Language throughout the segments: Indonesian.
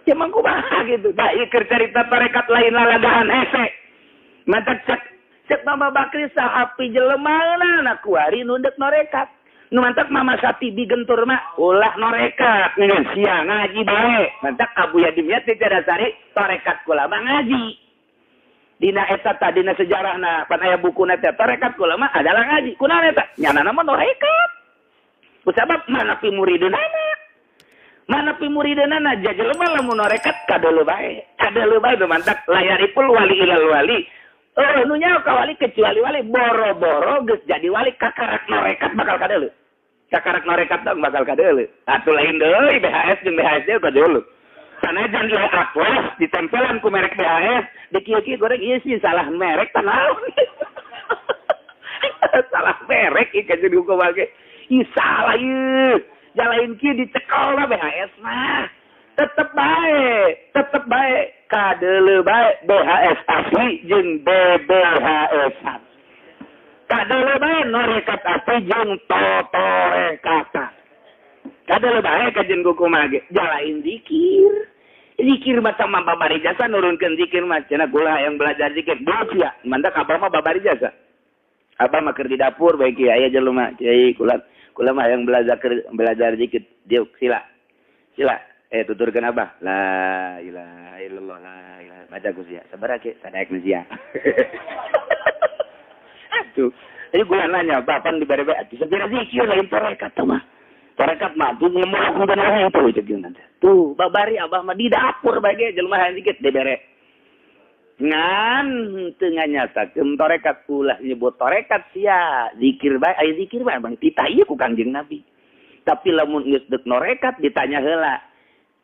Cuman kumaha gitu. Da ieu keur carita tarekat lain lalagahan hese. Mantak cek Mama Bakri sahapi jelemaana na kuari nu deuk norekat. Nu mantak Mama Satibi gentur mah ulah norekat ngeun sia ngaji bae. Mantak Abu Yadim ya teh dasari tarekat kula mah ngaji. Dina eta dina sejarahna pan aya bukuna teh tarekat kula mah adalah ngaji. Kunaon eta? Nyanana mah norekat. Kusabab mana pi muridana. Mana pi muridana jelema lamun norekat kadeuleu bae. Kadeuleu bae mantak layaripul wali ilal wali. Nu nyaho ka wali kecuali wali boro-boro geus jadi wali kakarak norekat bakal kadeuleu. Kakarak norekat dong bakal kadeuleu. Atuh lain deui BHS jeung BHSD kadeuleu. Sanajan ieu apes ditempelan ku merek BHS, di kieu-kieu goreng ieu sih salah merek tanaon. Salah merek ieu jadi hukum bage. Ih salah ieu. Jalain kieu dicekel lah BHS mah. Tetep bae kadeuleu bae BHS asli jeung BBHS. Kadeuleu bae norekat asli jeung totorekatan. Kadeuleu bae kajen kumaha ge jalain zikir. Zikir macam babari jasa nurunkeun zikir mah cenah kula yang belajar zikir dosia. Mantak abah mah babari jasa. Abah mah keur di dapur bae kieu aya jelema kiai kula mah yang belajar zikir diuk sila. Tuturkan abah. La ilaha illallah la ilaha. Baca kusia. Sabar ke sadaek sia. Aduh. Jadi gue nanya, bapan di bare-bare atuh sabira zikir lain tarekat mah. Tarekat mah tuh ngomong ku bener itu jeung nanti. Tuh, babari abah mah di dapur bage jelema dikit dibere. Ngan teu nganyatakeun tarekat ulah nyebut tarekat sia. Zikir bae, aya zikir bae bang titah ieu ku Kangjeng Nabi. Tapi lamun geus deuk norekat ditanya heula.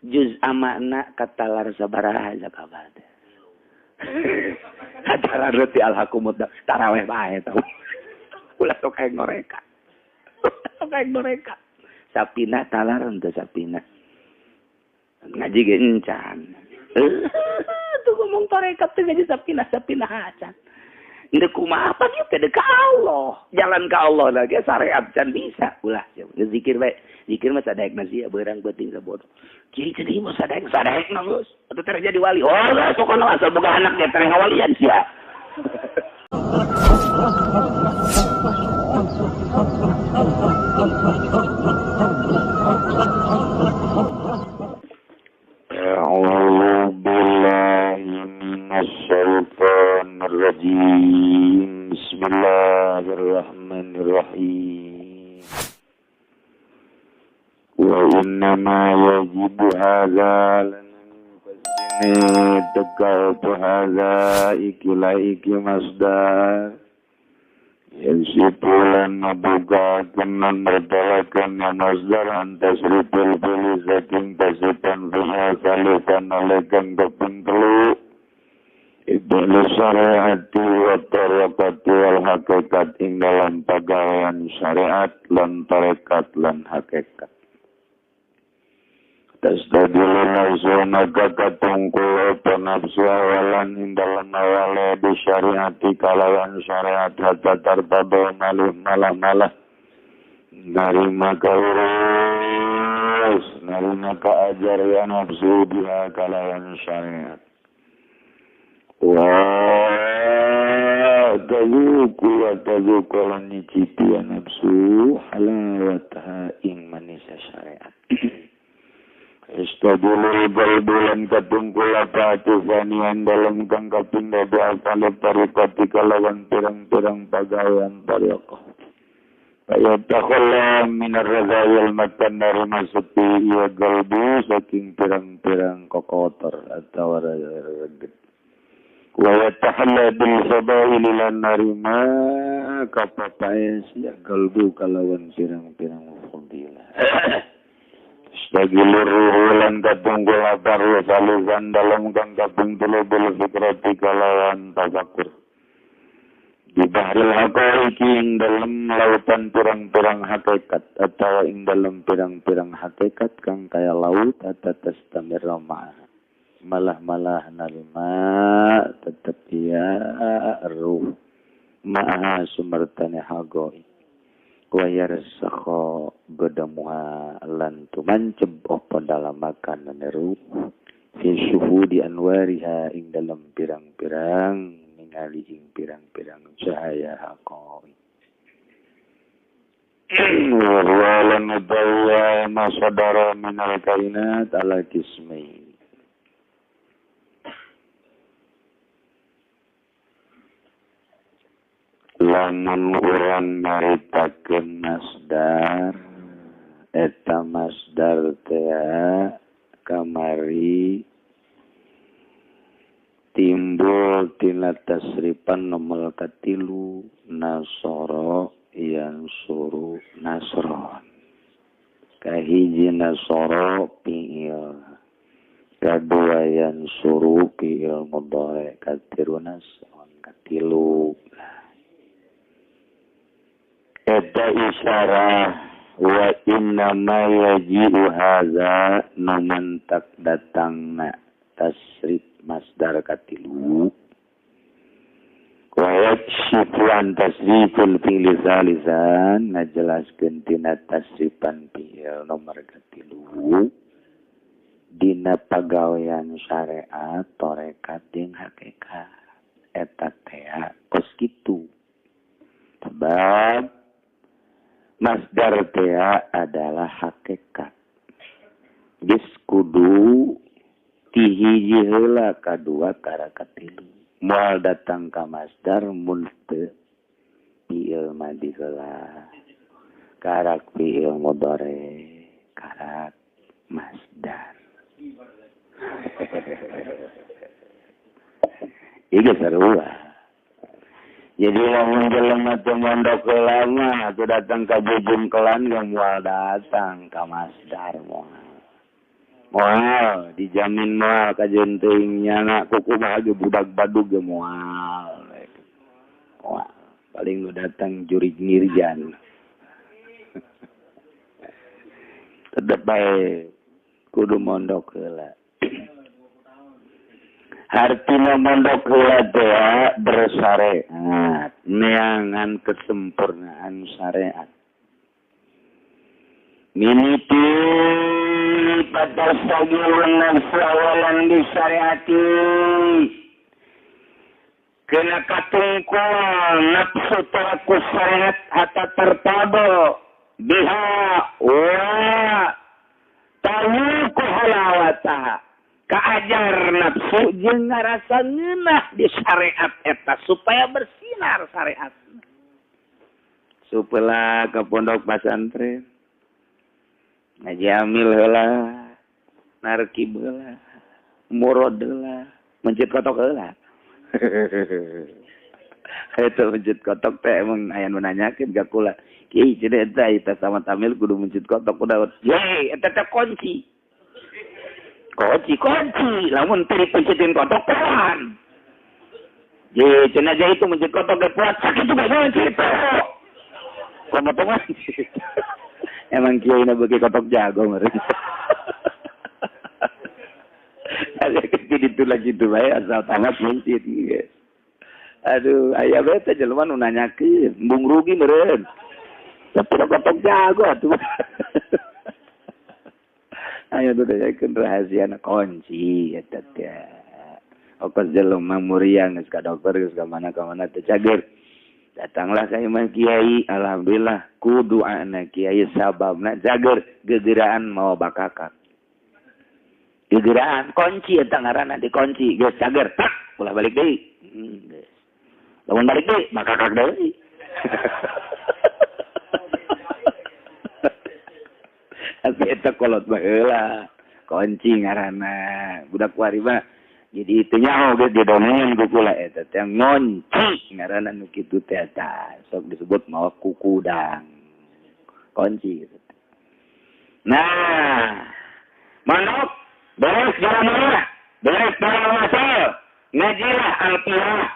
Juz amakna katalar sabaraha zakabad. Acara reti alhaqumut tarawih bae tau. Ulah sok kayak norekat. Kayak norekat. Sapina talar henteu sapina. Ngaji ge encan. Tuh ngomong tarekat teh jadi sapina hacan. Inde kumaha apa dia teh ka Allah. Jalan ka Allah lagi syariat can bisa. Ulah zikir bae. Zikir mah sadaekna sia beurang beuting sabodo. Kiai teh mah sadaekna geus. Atuh teh jadi wali. Oh, sok kana asal boga anak teh teh ngawalian sia. A'udzu billahi minasy syaithanir rajim. Bismillahirrahmanirrahim. Wa inna ma yajibu hadza lana tegal hadza iki masdar. Yansipulan mabuga kenan berdalakan yang masdar antas ripil pilih saking pasipan fiha salisan alekan keping telu ibnu syariati wa tarekati wal hakikat ing dalam pagawean syariat lan tarekat lan hakikat. Tasdadiluna zona kakatungkul penafsu awalan indalan awale di syariati kalawan syariat hatta tarbado malah narima kaurus narima kaajar ya nafsu biha kalawan syariat tazuku lan nyicipi ya nafsu halawataha ing manisya syariat. Istadulul balbulan katungkul apa tufanian dalam kang kapindah biasal tarikati kalawan pirang-pirang pagawaian tariqah. Fayatakhallah minar razayil matan dari masuki ia galbu saking pirang-pirang kokotor atau raget. Wayatahalla bil sabaili lan narima kapapais ya galbu kalawan pirang-pirang fadilah. Stagilur ruhulan katungkul aparu salusan dalam kang kapung telu bil fikrati kalawan tafakur. Di bahril haqaiqi ing dalam lautan pirang-pirang hakikat atau ing dalam pirang-pirang hakikat kang kaya laut atatas tamirra malah narima tetap ia ruh maha sumertane hagoi. Wayar sakho godamuha lan tumanceb apa dalam makanan ruh syuhudi anwariha ing dalam pirang-pirang ningali ing pirang-pirang cahaya haqawi walan mudawwa masadara minal kainat ala kismai lamun urang maritakeun masdar eta masdar teh kamari timbul tina tasrifan nomor katilu nasoro yang suruh nasron kahiji nasoro fi'il kadua yang suruh fi'il mudhari katilu nasron katilu eta isyarah wa inna ma yaji'u hadza numantak datangna tasrif masdar katilu wa yakshifuan tasriful fi'li salisan ngajelaskeun tina tasrifan fi'il nomor katilu dina pagawean syariat torekat jeung hakikat eta teh kos kitu sebab masdar teh adalah hakikat geus kudu tihiji heula kadua kara katilu moal datang ka masdar mun teu fi'il madi heula karak fi'il mudhari karak masdar ieu sarua jadi lamun jelema teu mondok heula mah atuh datang ka bubun kelan geus moal datang ka masdar moal dijamin moal kajeun teuing nyana kukumaha ge budak badug ge moal paling nu datang jurig nirjan tetep bae kudu mondok heula hartina mondok heula teh bersyariat neangan kesempurnaan syariat miniti pada sagirun nafsu awalan disyariati kena katungkuan nafsu teraku syariat hatta tertabo biha wa tahuku halawataha kaajar nafsu jeung ngarasa ngeunah di syariat eta supaya bersinar syariat supaya ke pondok pesantren ngaji amil heula narkib heula murad heula masjid kotok heula eta masjid kotok teh emang aya nu nanyakeun ka kula kieu cenah eta sama tamil kudu masjid kotok udah ye eta teh kunci lamun teu dipencetkeun kotok pelan ye cenah aja itu masjid kotok ge puat sakit juga cerita komotongan emang kiai na bagi kotok jago meureun. Ada gitu lagi tuh bae asal tamat mencit geus. Aduh, aya bae teh jelema nu nanyakeun, bung rugi meureun. Tapi kotok jago atuh. Aya tuh tanyakeun rahasiana kunci eta teh. Okos jelema muriang geus ka dokter geus ka mana teh cager. Datanglah ka imam kiai, alhamdulillah kudu anak kiai sababna jager gegeraan mau bakakak. Gegeraan kunci eta ngaranna dikunci geus cager tak ulah balik deui. Geus. Lamun balik deui bakakak deui. Tapi eta kolot baheula. Kunci ngaranna budak wari mah jadi itu nyaho ge didongeng ku kula eta teh ngonci ngaranna nu kitu teh eta sok disebut mawa kukudang kunci gitu. Nah manuk beres jalan beres masal ngajilah alqiyah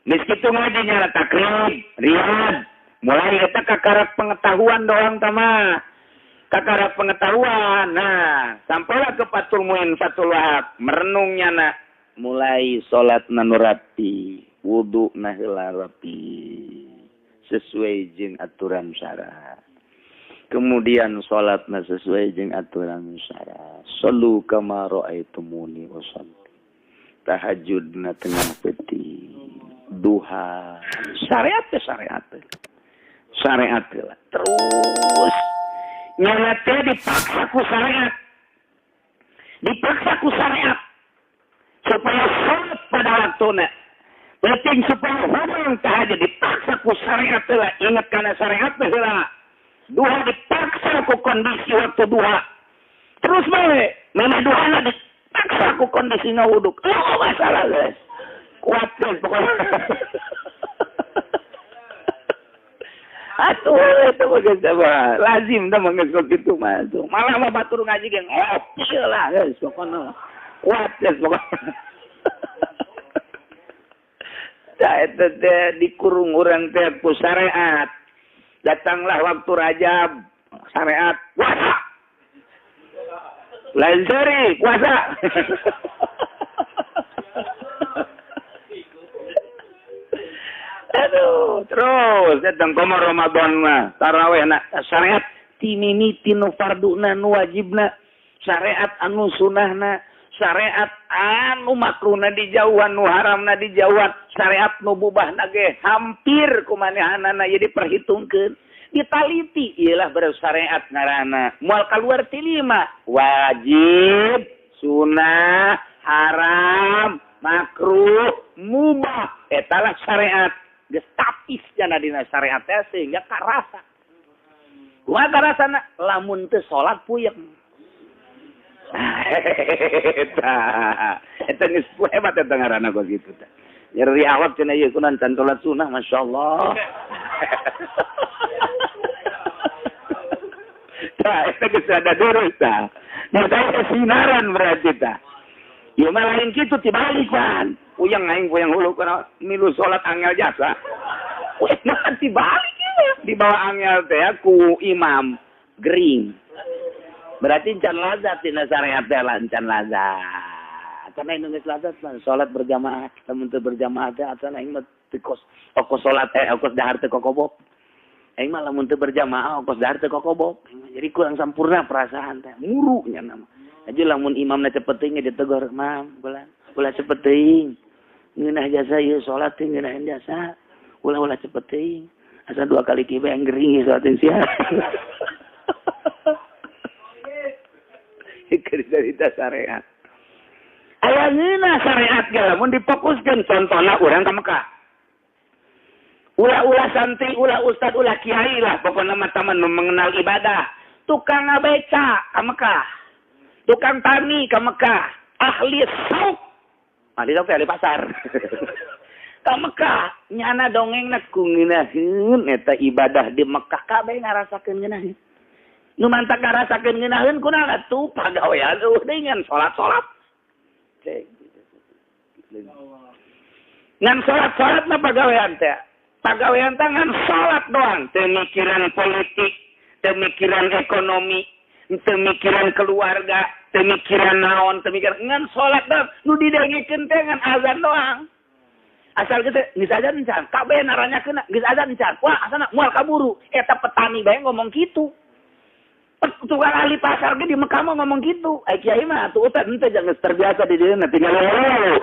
geus kitu ngajinya takrib riyad mulai eta kakarak pengetahuan doang tama kakarak pengetahuan nah sampailah ke Fathul Muin Fathul Wahab merenungnya na mulai salat nanu rapi, wudu na heula rapi sesuai jeung aturan syara. Kemudian salatna sesuai jeung aturan syara. Sallu kama raaitumuni usolli. tahajudna tengah peti, duha, syariat lah. Terus nyana teh dipaksa ku syariat, supaya sholat pada waktuna. Penting supaya orang tahajud dipaksa ku syariat lah. Ingat karena syariat lah. Duha dipaksa ku kondisi waktu duha. Terus memang duha lah dipaksa ku kondisi wuduk. Oh masalah guys. Kuat guys pokoknya. Atuh itu bagus coba. Lazim dah mengesok itu masuk. Malah mah batur ngaji geng. Oh lah guys pokoknya. Kuat guys pokoknya. Itu dikurung orang teh ku syariat. Datanglah waktu Rajab, syariat puasa. Lain seri puasa. Aduh, terus datang komo Ramadan mah, tarawih nak syariat timimiti nu farduna nu wajibna, syariat anu sunahna. Syariat anu makruhna dijauhan, nu haramna dijauhan, syariat nu bubahna ge hampir kumanehanana ye diperhitungkeun, ditaliti ialah bersyariat ngaranna. Moal kaluar ti 5, wajib, sunah, haram, makruh, mubah. Eta lah syariat. Geus tapis jana dina syariat teh sehingga karasa. Kumaha karasana? Lamun teu salat puyeng. Eta geus hebat eta ngaranna kok gitu teh. Nyeri awak cenah ieu kunaon can salat sunah masyaallah. Tah eta geus ada durus tah. Nyata sinaran berarti tah. Ieu mah lain kitu tibalik pan. Puyeng aing puyeng hulu kana milu salat angel jasa. Nah tibalik ieu. Dibawa angel teh ku imam gering. Berarti can lazat dina syariat teh can lazat. Karena ini geus lazat salat berjamaah, lamun teu berjamaah teh asana aing mah teu kos salat kos dahar teu kokobok. Aing mah lamun teu berjamaah kos dahar teu kokobok. Jadi kurang sampurna perasaan teh, muru nya nama. Aja lamun imamna cepet teuing ditegur, "Mam, ulah cepet teuing. Ngeunah jasa ieu salat teh ngeunaheun jasa. Ulah cepet teuing. Asa 2 kali kieu yang gering salat sia." Cerita syariat. Aya ngeuna syariat ge lamun difokuskeun contohna urang ka Mekah. Ulah santri, ulah ustad, ulah kiai lah pokona mah taman mengenal ibadah. Tukang ngabeca ka Mekah. Tukang tani ka Mekah. Ahli sauk. Ahli sauk ahli pasar. Ka Mekah nyana dongengna ku ngeunaheun eta ibadah di Mekah kabeh ngarasakeun ngeunaheun. Nu mantak ngarasakeun ngeunaheun kunaon atuh pagawean dengan salat. Ngan salat mah pagawean teh. Pagawean teh ngan salat doang, teu mikiran politik, teu mikiran ekonomi, teu mikiran keluarga, teu mikiran naon, teu mikiran ngan salat doang. Nu didengikeun teh ngan azan doang. Asal gitu, geus azan encan, kabeh naranyakeun geus azan encan. Wah, asana moal kaburu. Eta petani bae ngomong kitu. Tukang ahli pasar ge di Mekah mah ngomong gitu. Ai kiai mah atuh utan henteu jangan terbiasa di dieu tinggal loro.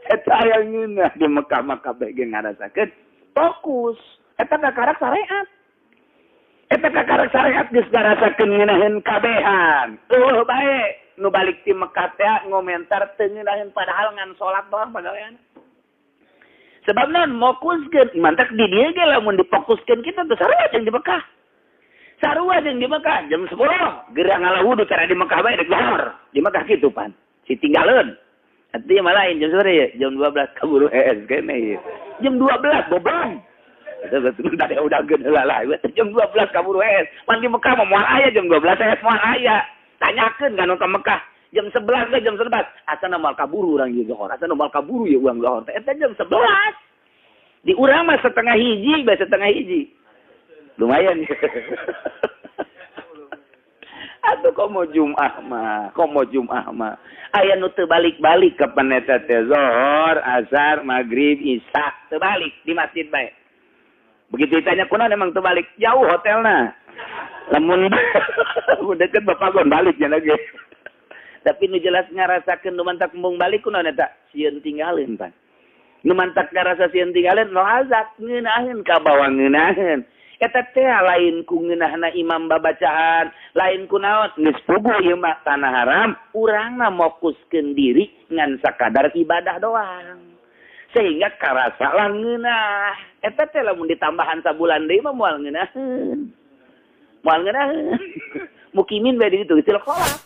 Eta aya ngeunah di Mekah mah kabeh ge ngarasakeun fokus. Eta kakarak syariat. Eta kakarak syariat geus ngarasakeun ngeunaheun kabehan. Bae nu balik ti Mekah teh ngomentar teu ngeunaheun padahal ngan salat doang pagawean. Sebab naon mokuskeun mantak di dieu ge lamun difokuskeun kita teh sarua jeung di Mekah. Sarua jeung di Mekah jam 10 geura ngalah wudu cara di Mekah bae dek lohor. Di Mekah kitu pan. Si tinggalkeun. Atuh mah lain jam sore ya, jam 12 kaburu kene ieu. Jam 12 boblong. Eta betul tadi udah gede lah. Jam 12 kaburu Man di Mekah mah moal aya jam 12 moal aya. Tanyakeun kan ka Mekah. Jam 11 ke jam 11. Asana moal kaburu urang ieu zohor. Asana moal kaburu ieu urang zohor. Eta jam 11. Di urang mah setengah hiji. Lumayan. Atuh komo Jumat mah. Aya nu teu balik-balik ka paneta teh zohor, asar, magrib, isya teu balik di masjid bae. Begitu ditanya kunaon emang teu balik? Jauh hotelna. Lamun deket bapak gon balik nya lagi. Tapi nu jelas ngarasakeun nu mantak embung balik kunaon eta? Sieun tinggalin pan. Nu mantak ngarasa sieun tinggalin no azab ngeunaheun ka bawang ngeunaheun. Eta teh lain ku ngeunahna imam babacaan, lain ku naon geus puguh ieu mah tanah haram, urangna mokuskeun diri ngan sakadar ibadah doang. Sehingga karasa lah ngeunah. Eta teh lamun ditambahan sabulan deui mah moal ngeunaheun. Moal ngeunaheun. Mukimin bae di ditu tilok salat.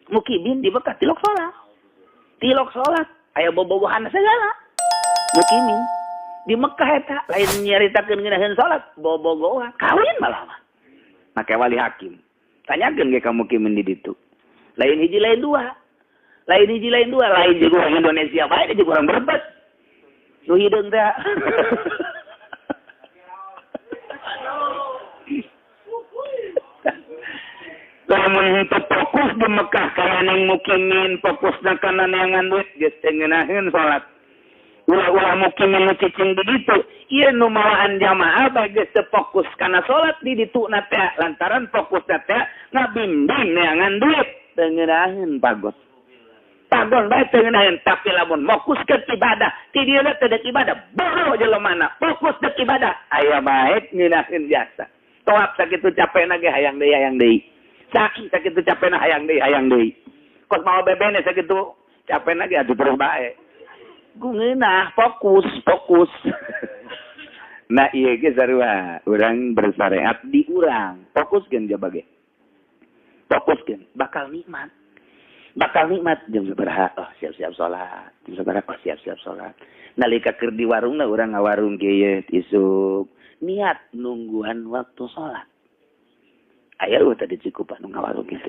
Mukimin di Mekah tilok salat. Tilok salat aya bobogohan segala. Mukimin di Mekah eta lain nyaritakeun ngeunaheun salat bobogohan kawin malah mah make wali hakim tanyakeun ge ka mukimin di ditu lain hiji lain dua lain juga orang Indonesia bae juga orang Brebes nu hideung teh lamun henteu fokus di Mekah kana ning mukimin fokusna kana neangan duit geus teu ngeunaheun salat ulah mukimin nu cicing begitu ieu nu malahan jamaah bae fokus kana salat di ditu na teh lantaran fokus na teh ngabimbing neangan duit teu ngeunaheun pagos bae teu ngeunaheun tapi lamun fokus ke ibadah ti dieu teh deuk ibadah boro jelemana fokus deuk ibadah aya bae ngeunaheun biasa toab sakitu capena ge hayang deui sakitu capena hayang deui kos mau bebene sakitu capena ge atuh terus bae ngeunah fokus nah iya ge sarua urang bersyariat di urang fokuskeun jaba ge fokuskeun bakal nikmat jeung sabaraha siap-siap salat jeung sabaraha siap-siap salat nalika keur di warungna urang ngawarung kieu isuk niat nungguan waktu salat aya tadi Cikupa nu ngawarung kitu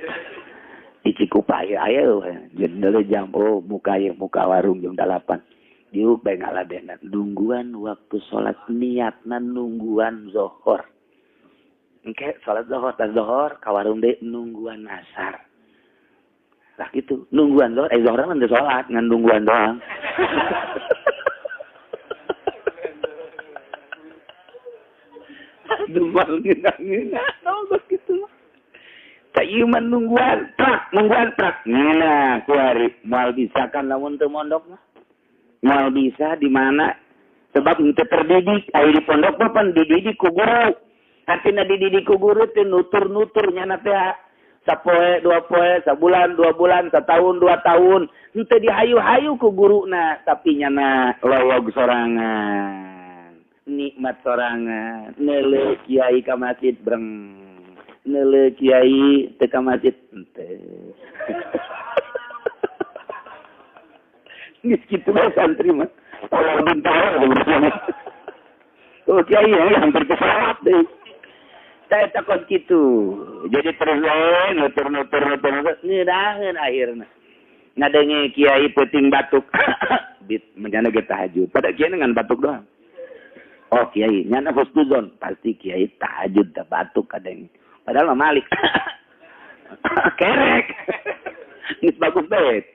di Cikupa aya jendela jam muka warung jam 8 diuk bae ngaladenan nungguan waktu salat niatna nungguan zuhur engke salat zuhur tas zuhur ka warung deui nungguan asar lah gitu nungguan zuhur zuhur mah teu salat ngan nungguan doang dumal ngina begitu tak ieu mah nungguan prak ngina kuari moal bisa kan lamun teu mondok mah mau bisa di mana sebab henteu terdidik aya di pondok mah pan dididik ku guru artina dididik ku guru teh nutur nyana teh sapoe dua poe sabulan 2 bulan satahun 2 tahun henteu dihayu-hayu ku guruna tapi nyana lowog sorangan nikmat sorangan neuleuh kiai ka masjid breng neuleuh kiai teu ka masjid henteu geus kitu bae santri mah. Orang bintara bersama. Oh kiai ya hampir kesalat deh. Saya takut gitu. Jadi terus nutur ngeudaheun akhirna. Ngadenge kiai peuting batuk. Bit menjana ge tahajud. Pada kiai dengan batuk doang. Oh kiai nyana husnuzon pasti kiai tahajud da batuk kadang. Padahal mah malik. Kerek. Nis bagus bae.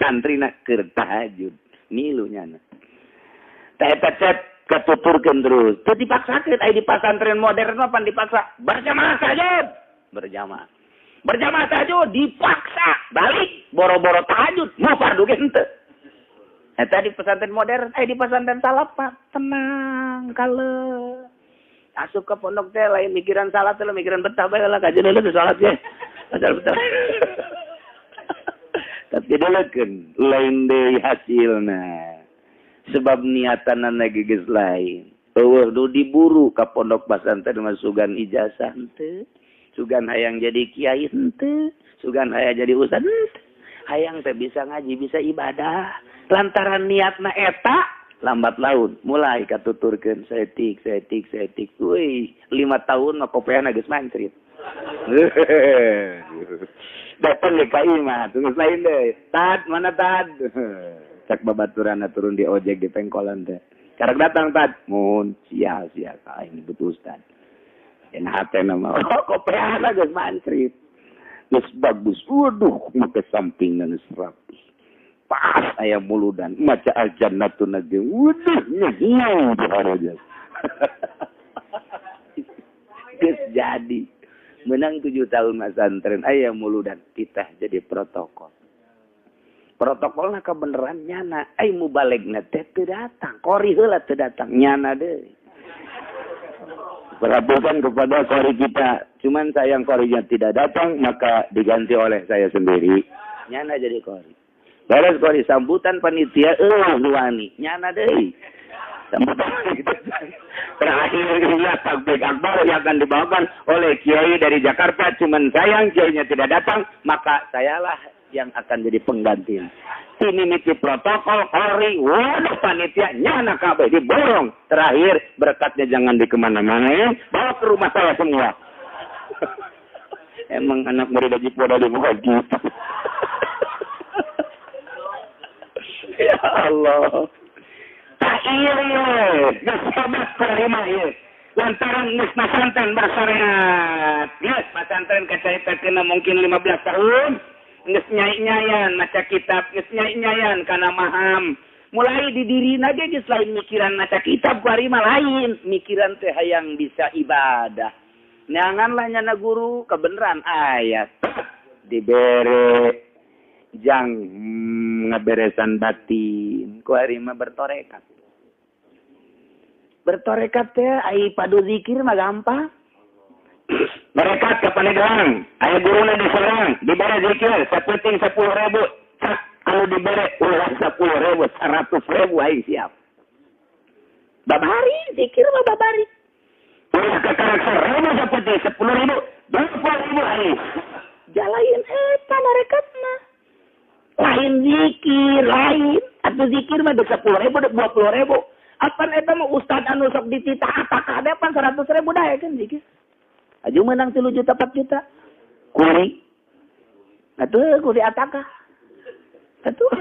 Santrina keur tahajud. Milu nyana. Tah eta cet katuturkeun terus. Teu dipaksakeun aya di pasantren modern mah pan dipaksa. Berjamaah tahajud. Berjamaah tahajud dipaksa. Balik boro-boro tahajud. Mau fardu ge henteu. Eta di pesantren modern, di pesantren salaf mah tenang, kalem. Asup ke pondok teh lain mikiran salat teh mikiran betah bae lah kajian heula teh salat ge. Asal betah. Tapi delekeun lain deui hasilna. Sebab niatanna geus lain. Eueuh nu diburu ka pondok pesantren mah sugan ijazah henteu. Sugan hayang jadi kiai henteu. Sugan hayang jadi ustaz henteu. Hayang teh bisa ngaji, bisa ibadah. Lantaran niatna eta lambat laun mulai katuturkeun setik. Wih, 5 tahun mah kopeana geus mancrit. Datang ke imah, terus lain deh. Tad, mana tad? Cak babaturan turun di ojek di pengkolan teh. Karek datang tad, mun sia ini betul ustad. En hate nama, kopeana geus mancrit. Geus bagus, waduh, make sampingna geus rapi. Pas aya muludan, maca al-jannatun nage. Waduh, nyeuh di harajas. Geus jadi. Menang 7 tahun masantren aya muludan kita jadi protokol. Protokolna kebenaran nyana. Ai mubalegna teh teu datang. Kori heula teu datang nyana deui. Perhatikan kepada kori kita. Cuman sayang korinya tidak datang maka diganti oleh saya sendiri. Nyana jadi kori. Beres kori sambutan panitia luani nyana deui. Sambutan terakhir inilah takbir akbar yang akan dibawakan oleh kiai dari Jakarta. Cuman sayang kiainya tidak datang maka sayalah yang akan jadi pengganti. Ini mimpi protokol, kori, waduh panitia, nyana kabeh diborong. Terakhir, berkatnya jangan di kemana-mana ya. Bawa ke rumah saya semua. Emang anak murid Haji Poda dibuka gitu. Ya Allah. Tak iya ya. Bersahabat terima ya. Lantaran nis masantren bersyariat. Yes, masantren kacai kena mungkin 15 tahun. Nges nyai-nyayan maca kitab, nges nyai-nyayan kana maham. Mulai didirina ge geus lain mikiran maca kitab kuari mah lain, mikiran teh hayang bisa ibadah. Neanganlah nyana guru kebenaran ayat. Dibere jang ngaberesan batin, kuari mah bertorekat. Bertorekat teh ai padu zikir mah gampang. Mereka ke Paneglang, ayah guruna diserang, diberi zikir, sepenting 10.000. Kalau diberi ulang 10.000, 100.000, ayah siap. Babari, zikir mah babari. Ulah ke karakter 1.000 sepenting 10.000, 20.000 ayah. Jalain eta mereka mah. Lain zikir, lain. Atau zikir mah 10.000, 20.000. Apa eta mah ustad anu sok dititah apakah ada pan 100.000 dah ya kan zikir. Aju menang 3 juta 4 juta. Kuri. Atuh kuri ataka. Atuh.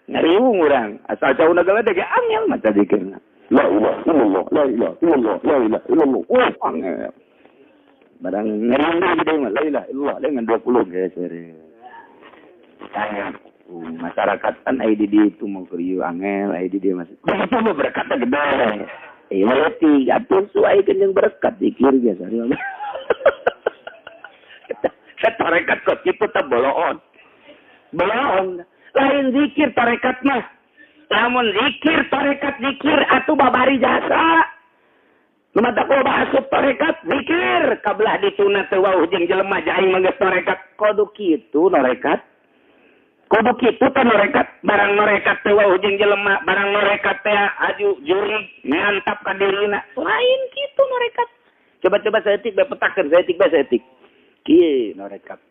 Ngariung urang. Asal jauh negara dege angel maca zikirna. La ilaha illallah, la ilaha illallah, la ilaha illallah. Wah, angel. Barang ngariung gede mah la ilaha illallah dengan 20 guys. Sayang. Masyarakat kan IDD itu mau kriu angel, IDD masih. Begitu mah berkata gede. Meleti, atur suai kenyang berkat zikir biasa. Tarekat kok itu tak boloon. Boloon. Lain zikir tarekat mah. Namun zikir tarekat zikir atuh babari jasa. Lumata ko bahasup tarekat zikir. Kabelah dituna teu wauh jeung jelema jaing manggeus tarekat kudu kitu tarekat. Kudu kitu teh norekat, barang norekat teh wauh jeung jelema, barang norekat teh aju jurig ngantap ka dirina. Lain kitu norekat. Coba-coba saeutik bae petakeun, saeutik. Kieu norekat.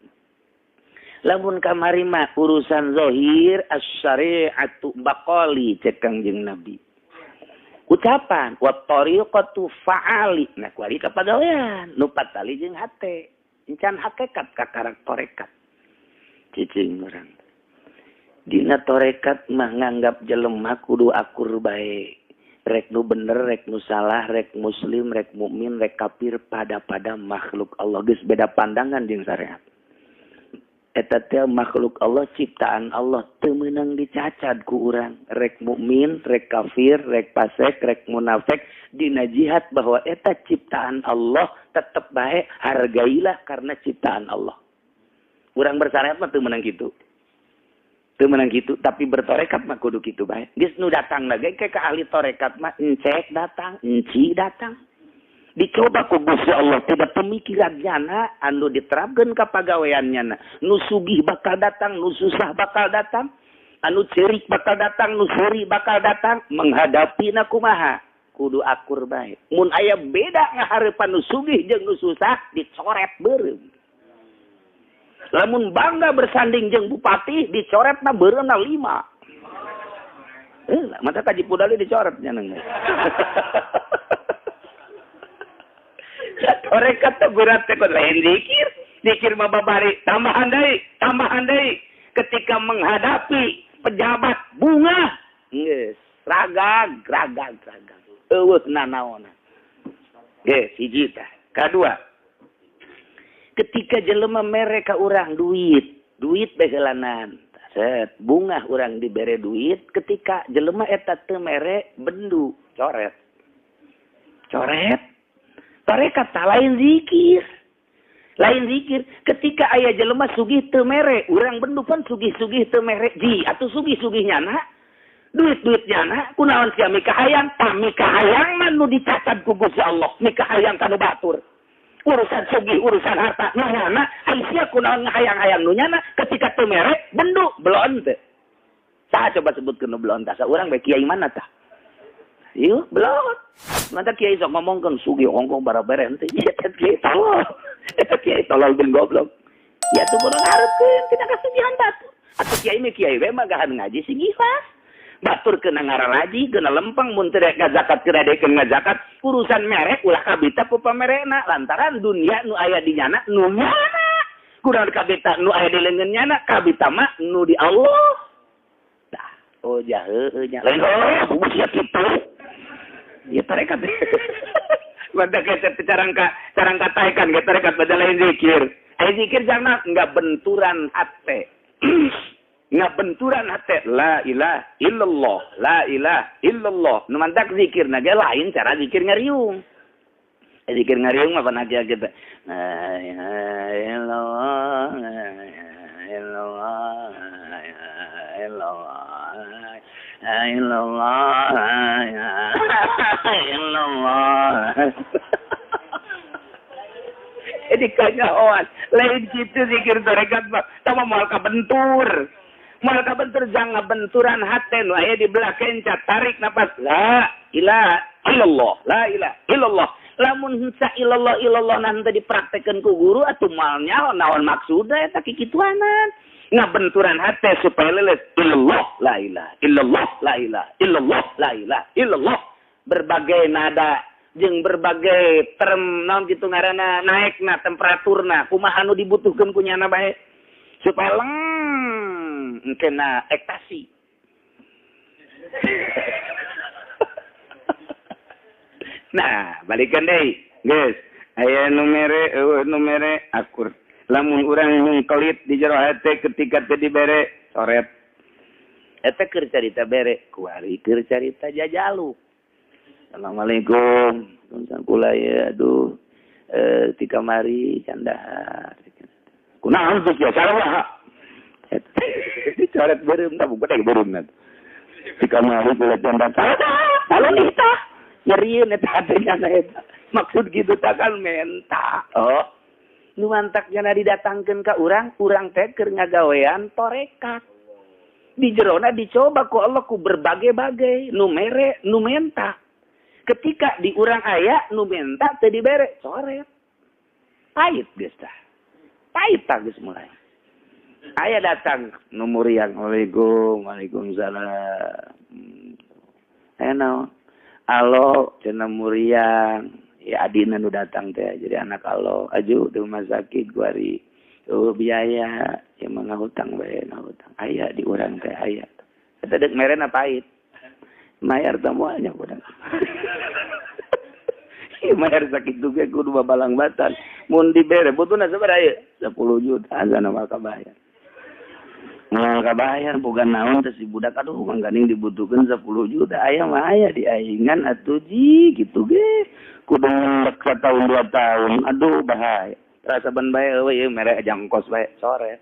Lamun kamari mah urusan zahir asy-syari'atu baqali cek Kangjeng Nabi. Ucapan wa tariqatu fa'ali. Nah, kuari kapagawean nu patali jeung hate. Encan hakikat ka karakterekat. Cicing urang. Dina torekat mah nganggap jelema kudu akur bae. Rek nu bener, rek nu salah, rek muslim, rek mukmin, rek kafir pada makhluk Allah. Geus beda pandangan jeung syariat. Eta teh makhluk Allah ciptaan Allah teu meunang dicacad ku urang. Rek mukmin, rek kafir, rek fasik, rek munafik dina jihad bahwa eta ciptaan Allah tetep bae hargailah karena ciptaan Allah. Urang bersyariat mah teu meunang kitu. Teu menang gitu, tapi bertorekat mah kudu kitu bae. Geus nu datang lagi ke ahli torekat mah encek datang, enci datang. Dicoba ku Gusti Allah tidak pemikiran nyana anu diterapkeun ka pagawean nyana. Nu sugih bakal datang, nu susah bakal datang, anu ceurik bakal datang, nu seuri bakal datang, menghadapina kumaha? Kudu akur bae. Mun aya beda ngahareupan nu sugih jeung nu susah dicoret beureum. Lamun bangga bersanding jeung bupati dicoretna beureunna 5. Mata Haji Pudali dicoretnya nang. Torekat teh berat teh lain zikir. Zikir mah babari tambahan deui. Ketika menghadapi pejabat bunga, geus ragag. Eueuh nanaonna. Ge hiji tah. Kadua. Ketika jelema mere ka urang duit behelanan. Set, bunga urang dibere duit ketika jelema eta teu mere bendu, coret. Tarekat tah lain zikir. Lain zikir. Ketika aya jelema sugih teu mere, urang bendupan sugih-sugih teu mere. Ji atuh sugih-sugih nyana. Duit-duit nyana kunaon sia mikahayang, tah mikahayang mah nu dicatat ku Gusti Allah. Mikahayang kanu batur. Urusan sugih, urusan harta nu nyana, ai sia kunaon ngahayang-hayang nu nyana ketika teu mere bendu belon teh. Saha coba sebutkeun nu belon tah? Urang bae kiai mana tah? Ieu belon. Mata kiai sok ngomongkeun sugih hongkong bara-bara teh. Eta kiai tolol. Eta kiai tolol bin goblok. Ya tuh kudu ngarepkeun tina kasugihan batur. Atuh kiai mah kiai we mah gahan ngaji sing ikhlas. Batur kena ngaralaji, kena lempeng, mun teu ngazakat kiradekeun ngazakat, urusan merek ulah kabita ku pamerena lantaran dunia nu aya di nyana nu nyana. Kurang kabita nu aya di leungeun nyana, kabita mah nu di Allah. Tah, oh jaheuh nya. Lain heuh sia kitu. Ya tarekat. Mantap kita carang katakan kita tarekat pada lain zikir. Ai zikir jangan enggak benturan hate. Nggak benturan hati. La ilaha illallah. La ilaha illallah. Nu mantak zikir naga lain cara zikir ngariung. Zikir ngariung apa aja kita. La ilaha illallah. La ilaha illallah. La illallah. La illallah. Jadi kanyahoan. Lain gitu zikir tarekat mah. Sama mal kabentur. Mal kabentur jangan benturan hati nu aya di belah kencat tarik napas la ilaha illallah la ilaha illallah lamun sa illallah nanti dipraktekeun ku guru atuh malnya naon maksudna eta kikituanan ngabenturan hati supaya leles illallah la ilaha illallah la ilaha illallah la ilaha illallah berbagai nada jeung berbagai term naon kitu ngaranna naekna temperaturna kumaha anu dibutuhkeun ku nyana bae supaya kena ekstasi. Nah, balikan deh, guys. Aya numere akur. Lamun urang kelit di jero hate ketika teu dibere coret. Eta keur carita bere, kuari keur carita jajalu. Assalamualaikum. Kula ya aduh. Ti kamari candahar. Kunaon tuh ya salah. Coret beureum tah bukan beureum na. Di kamari kula candahar. Kalau nita nyerieun eta hatenya eta. Maksud gitu tah kan menta. Oh. Nu mantak jana didatangkeun ka urang teh keur ngagawean torekat. Di jerona dicoba ku Allah ku berbagai-bagai nu mere nu menta. Ketika di urang aya nu menta teu dibere coret. Pahit geus tah. Pahit tah geus mulai. Aya datang nomor yang Waalaikumsalam. Eno. Alo cenah muriang. Ya adina nu datang teh jadi anak alo. Aju di rumah sakit guari. Tuh biaya ya ngahutang bae ngahutang. Aya di urang teh aya. Eta deuk merena pahit. Mayar tamuanya kudu. Mayar sakit juga kudu babalang batan. Mun dibere butuna sabaraha aya? 10 juta azana mah kabayar. Moal kabayar bukan naon teh si budak aduh mangganing dibutuhkeun 10 juta aya mah aya di aingan atuh ji kitu ge. Kudu ngelek tahun 2 tahun. Aduh bahaya. Rasa ban bae euy ieu mere jangkos bae coret.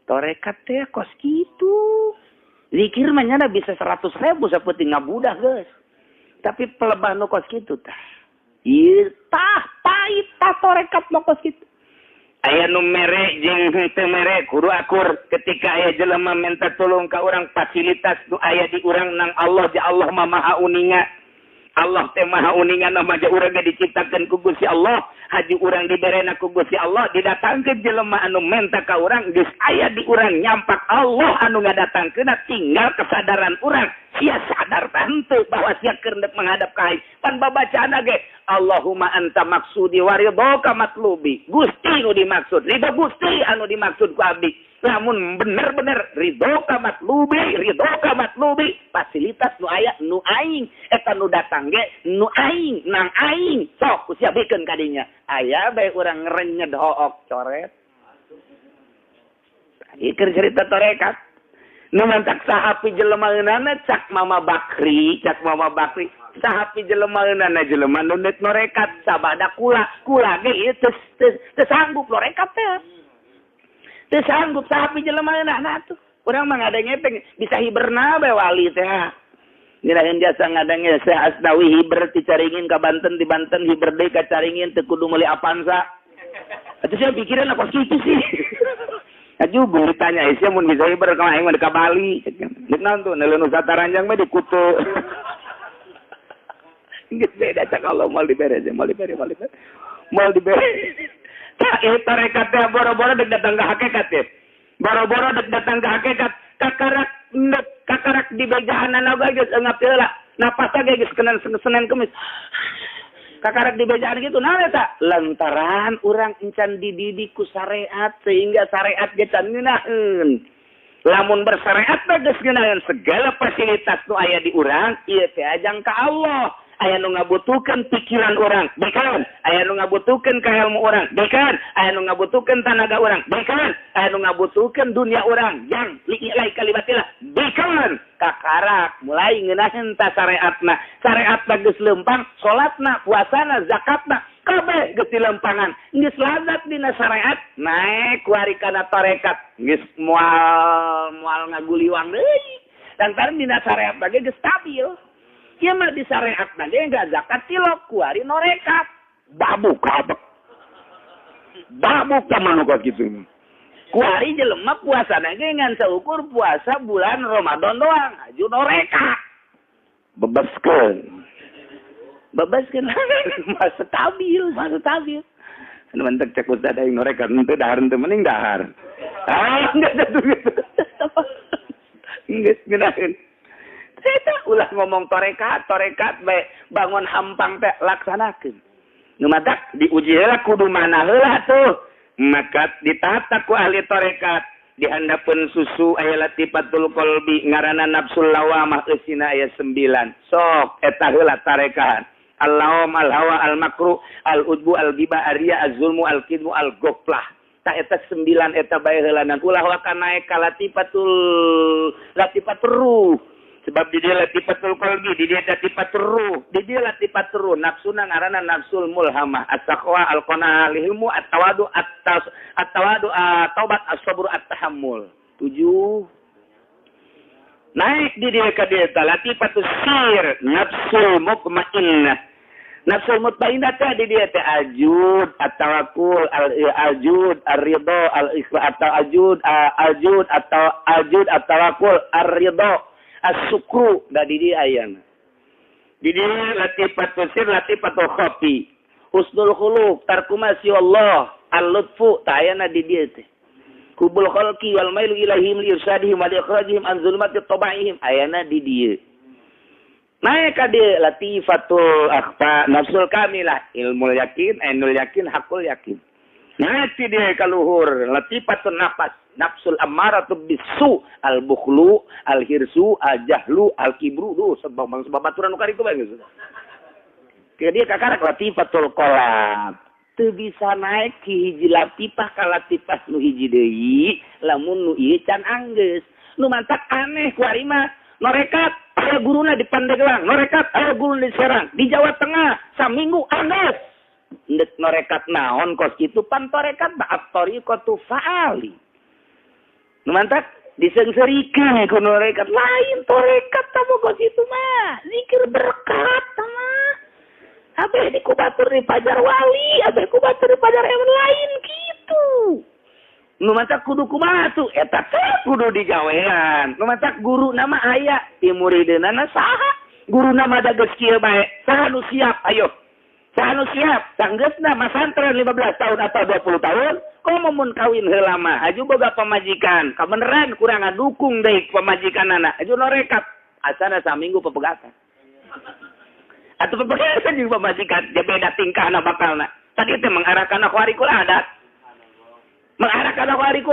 Torekat teh kos kitu. Zikir mah nyana bisa 100.000 sapeting ngabudah geus. Tapi pelebah nu kos kitu tah. Ieu tah pahit tah torekat nu kos kitu. Aya nu mere jeung teu mere kudu akur ketika aya jelema minta tolong ka urang fasilitas nu aya di urang nang Allah ja Allah mah maha uninga. Allah teh maha uningan nama aja urang diciptakeun ku Gusti Allah, haji urang diberena ku Gusti Allah, didatangkeun jelema anu menta ka urang geus aya di urang nyampak Allah anu ngadatangkeun tinggal kesadaran urang. Sia sadar tante bahwa sia keur menghadap ka haid. Pan babacana ge Allahumma anta maksudi wa ridhoka matlubi. Gusti nu dimaksud, ridho Gusti anu dimaksud ku abdi. Lamun bener-bener ridhoka matlubi, fasilitas nu aya nu aing, eta nu datang ge nu aing, nang aing. Sok ku sia bikeun kadinya. Aya bae urang ngerenyed hook coret. Ieu keur cerita torekat. Nu mantak sahapi jelema eunana cak Mama Bakri, sahapi jelemaeunana jelema nu neuk norekat sabada kula ge ieu teu sanggup norekat teh. Teu sanggup sahapi jelemaeunana atuh. Urang mah ngadenge teh bisa hiberna bae wali teh. Ngirahin jasa ngadenge Syekh Asnawi hiber ti Caringin ka Banten, di Banten hiber deui ka Caringin teu kudu meuli Avanza. Atuh saya pikiran apa kitu sih. Aju boleh ditanya sia mun bisa hiber ka aing mah ka Bali. Deuk naon tuh neuleuh Nusantara Ranjang mah di Kutu. Geus beda cak Allah mal dibere. Tah eta rekat teh boro-boro dek datang ka hakikat teh. Boro-boro dek datang ka hakikat kakarak di bejahanan oge geus eungap heula. Napas ge geus Senin Kemis. Kakarak di bejaan gitu naon eta? Lantaran urang encan dididik ku syariat sehingga syariat ge can ngeunaheun. Lamun bersyariat mah geus ngeunaheun segala fasilitas nu aya di urang ieu teh ajang ka Allah. Aya nu ngabutuhkeun pikiran urang, beken. Aya nu ngabutuhkeun ka ilmu urang, beken. Aya nu ngabutuhkeun tenaga urang, beken. Aya nu ngabutuhkeun dunia urang, yang li'ilai kalimatillah, beken. Kakarak mulai ngeunaheun ta syariatna. Syariatna geus lempang, salatna, puasana, zakatna, kabeh geus dilempangan. Geus lazat dina syariat, naek ku ari kana tarekat, geus moal ngaguliwang deui. Lantaran dina syariat bage geus stabil. Ieu mah di syariat bage enggak zakat cilok ku ari norekat. Babuk kabeh. Babuk ka manuk kitu. Ku ari jelema puasana ge ngan saukur puasa bulan Ramadan doang, aju norekat. Bebaskeun. Mas stabil. Anu mentek cek ustad aing norekat henteu dahar henteu mending dahar. Enggak jatuh gitu. Geus ngeunaheun. Eta ulah ngomong torekat bae bangun hampang teh laksanakeun. Nu matak diuji heula kudu mana heula tuh. Maka ditata ku ahli torekat dihandapeun susu aya latifatul qalbi ngaranna nafsul lawamah eusina aya 9. Sok eta heula tarekat. Al-lawam al-hawa al-makruh al-udbu al-ghibah ar-riya az-zulmu al-kidmu al-ghaflah. Ta eta 9 eta bae heulanan ulah wakan naik ka latifatul ruh. Sebab di dia latifatul qalbi, di dia latifatul ruh, di dia latifatul ruh. Nafsuna ngaranna nafsul mulhamah, at-taqwa, al-qanaah, al-hilmu, at-tawadu, taubat, as-sabr, at-tahammul. 7. Naik di dia ka dia latifatul sir, nafsul mutmainnah. Nafsul mutmainnah teh di dia teh aljud, at-tawakkul, aljud, ar-ridha, al-ikhlas, aljud, at-tawakkul, ar-ridha. As-sukru dari dia ayana. Di dia latifatul sir, latifatul khafi. Husnul khuluq, tarku masyi Allah, al-lutfu, ta'ayana di dia teh. Kubul khalqi wal mailu ilaihim li irsyadihim wa li ikhrajihim an zulumati tabaihim, ayana di dia. Naik ka dia latifatul akhfa, nafsul kamilah, ilmul yakin, ainul yakin, hakul yakin. Naik dia kaluhur latifatun nafas. Nafsul ammaratu bisu al-bukhlu al-hirsu al-jahlu al-kibru sebab aturan nu kari itu bae geus. Ke dia kakarak latifatul qalab. Teu bisa naik ki hiji latifah ka latifah nu hiji deui lamun nu ieu can anggeus. Nu mantak aneh ku ari mah norekat aya guruna di Pandeglang, norekat aya guruna di Serang, di Jawa Tengah saminggu anggeus. Ndek norekat naon kos kitu pan torekat ba'at tariqatu fa'ali. Numantak disengserikeun ku norekat lain torekat taboga situ mah zikir berkat mah abeh di kubatur di pajar wali abeh kubatur di pajar hewan lain kitu. Numantak kudu kumaha tuh eta teh kudu digawean. Numantak guru nama aya ti muridna saha guru nama da geus kieu bae saha nu siap ayo saha nu siap tanggeusna masantren 15 tahun atau 20 tahun. Komo mun kawin heula mah aju boga pamajikan kabeneran kurang ngadukung deui pamajikanana aju norekat asana saminggu pepegatan atuh pepegatan jeung pamajikan dia beda tingkahna bakalna tadi teh mengarahkan aku harikul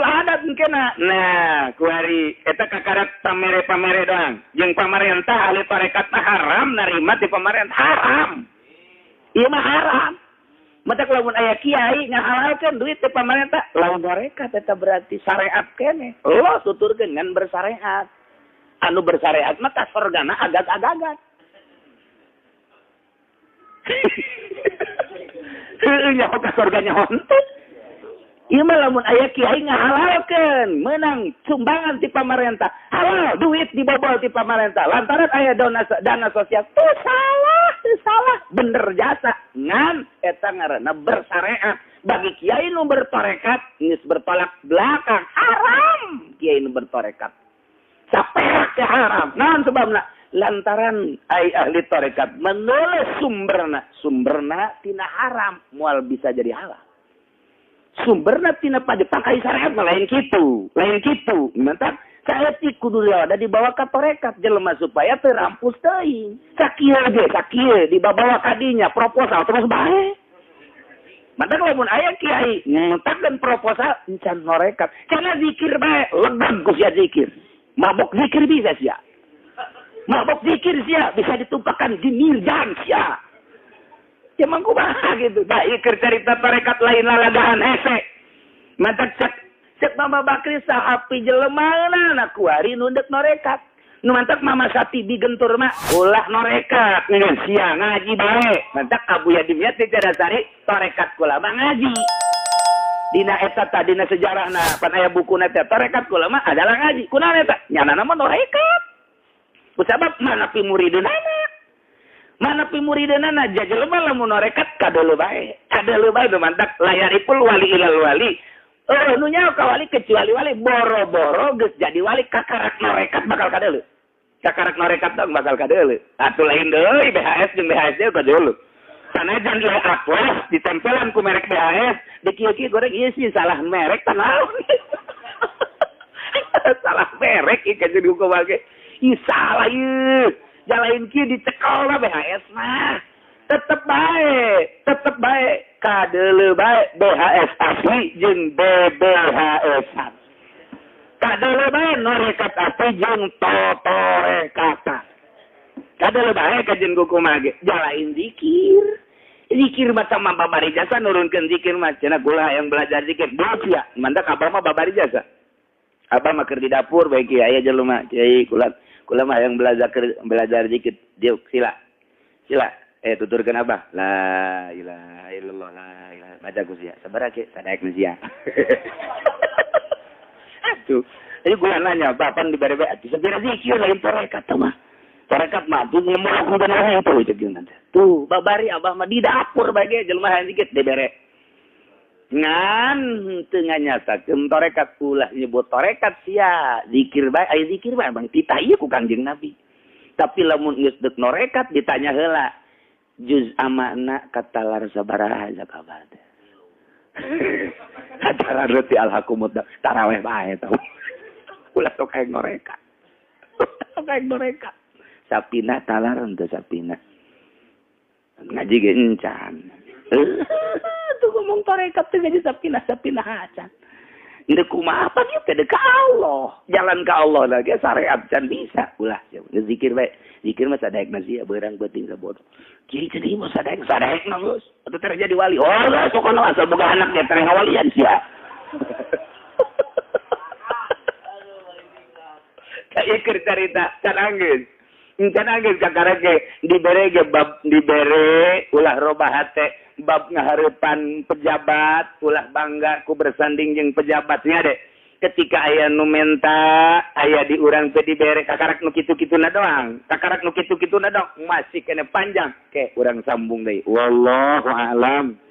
adat mungkinna nah kuari eta kakarak pamere doang jeung pamarentah ahli tarekatna haram narima ti pamarentah haram ieu mah haram. Matak lamun aya kiai ngahalalkeun duit ti pamarentah, lamun tarekat eta berarti syariat keneh. Lo tuturkeun ngan bersyariat. Anu bersyariat mah tas sorgana agat-agagat. Nyaho ka surganya hontut. Ieu mah lamun aya kiai ngahalalkeun menang sumbangan ti pamarentah. Halal duit dibobol ti pamarentah. Lantaran aya dana sosial. Tuh salah. Bener jasa. Ngan eta ngaranna bersyariat. Bagi kiai nu bertorekat geus bertolak belakang. Haram kiai nu bertorekat. Saperak ke haram. Naon sebabna? Lantaran ai ahli torekat menulis sumberna tina haram moal bisa jadi halal. Sumberna tina pakai syariat lain kitu. Mantap. Saya ti kudu ada dibawa ka torekat jelema supaya teu rampus teuing. Sakieu dibawa ka dinya proposal terus bae. Mantap lamun aya kiai ngentapkeun proposal encan norekat. Kana zikir bae, legeg ku sia zikir. Mabok zikir bisa sia. Mabok zikir sia bisa ditumpahkan di mirjan sia. Ya mangkumaha gitu. Da ieu cerita tarekat lain lalagahan hese. Mantap cek Mama Bakri sahapi jelemaana na kuari nundek norekat. Nu mantap Mama Sati digentur mah ulah norekat. Ngeun sia ngaji bae. Mantap Abu Yadim teh Dasari torekat kula mah ngaji. Dina eta tadina sejarahna pan aya bukuna teh torekat kula mah adalah ngaji. Kunaon eta? Nyanana mah norekat. Kusabab mana pi muridunana. Mana pi muridana jajelema lamun norekat kadeuleu bae. Kadeuleu bae mantap layaripul wali ilal wali. Nu nyaho ka wali kecuali wali boro-boro geus jadi wali kakarak norekat bakal kadeuleu. Kakarak norekat dong bakal kadeuleu. Atuh lain deui BHS jeung BHSD kadeuleu. Sanajan le apos ditempelan ku merek BHS, dikieu-kieu goreng ieu sih salah merek tanaon. Salah merek ieu jadi hukum bage. Ih salah ieu. Jalain kieu dicekel lah BHS mah. Tetep bae kadeuleu bae BHS asli jeung BBHS. Kadeuleu bae norekat asli jeung totorekatan. Kadeuleu bae kajen kumaha ge jalain zikir. Zikir macam babari jasa nurunkeun zikir mah cenah kula yang belajar zikir sia. Mantap abah mah babari jasa. Abah mah keur di dapur bae kieu aya jelema kiai kula mah yang belajar zikir dia sila tuturkeun abah la ilaha illallah la ilaha baca ku sia sabaraha ke sadaek sia atuh jadi gua nanya bapan dibere bae atuh sabaraha zikir lain torekat mah tuh ngomong ku bener itu jeung nanti tuh babari abah mah di dapur bae jelema yang zikir dibere ngan teu nganyatakeun torekat ulah nyebut torekat sia zikir bae aya zikir bae bang titah ieu ku Kangjeng Nabi tapi lamun geus deuk norekat ditanya heula juz amakna katalar sabaraha zakabat acara reti alhakumut taraweh bae tau ulah sok kayak norekat sapina talar henteu sapina ngaji ge encan tuh ngomong tarekat teh jadi sapina acan. Ndeu kumaha apa kieu teh ka Allah. Jalan ka Allah lagi syariat can bisa. Ulah zikir bae. Zikir mah sadaekna sia beurang beuting sabodo. Kieu teh mah sadaekna geus. Atuh teh jadi wali. Oh, sok kana asal boga anak dia teh ngawalian sia. Kayak cerita can anggeus. Can anggeus kakarage dibere ulah robahat teh bab ngahareupan pejabat ulah bangga ku bersanding jeung pejabatnya deh ketika aya nu menta aya di urang teh dibere kakarak nu kitu-kituna doang masih kena panjang ke urang sambung deui wallahu alam.